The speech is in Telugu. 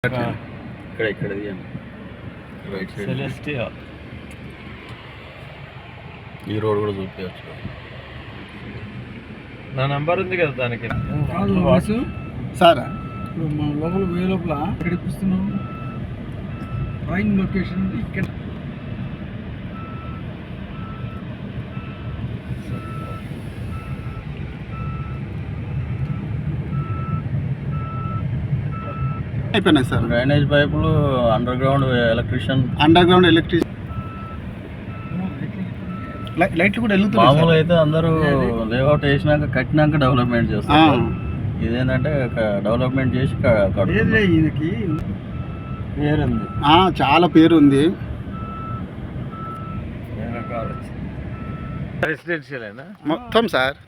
ఇక్కడ రైట్ సైడ్ సెలెస్టియా. ఈ రోడ్ కూడా చూపించచ్చు. నా నంబర్ ఉంది కదా దానికి. సార్ ఇప్పుడు మన లోపల వే లోపల ఎక్కడ ఇప్పిస్తున్నాం డ్రాయింగ్ లొకేషన్ ఇక్కడ. అయిపోయినాయి సార్. డ్రైనేజ్ పైపులు, అండర్ గ్రౌండ్ ఎలక్ట్రీషియన్, లైట్లు కూడా వెళ్తున్నాయి. మామూలు అయితే అందరూ లేఅవుట్ వేసినాక కట్టినాక డెవలప్మెంట్ చేస్తారు. ఇదేంటంటే డెవలప్మెంట్ చేసి ఈయనకి పేరుంది, చాలా పేరు ఉంది. రెసిడెన్షియల్ మొత్తం సార్.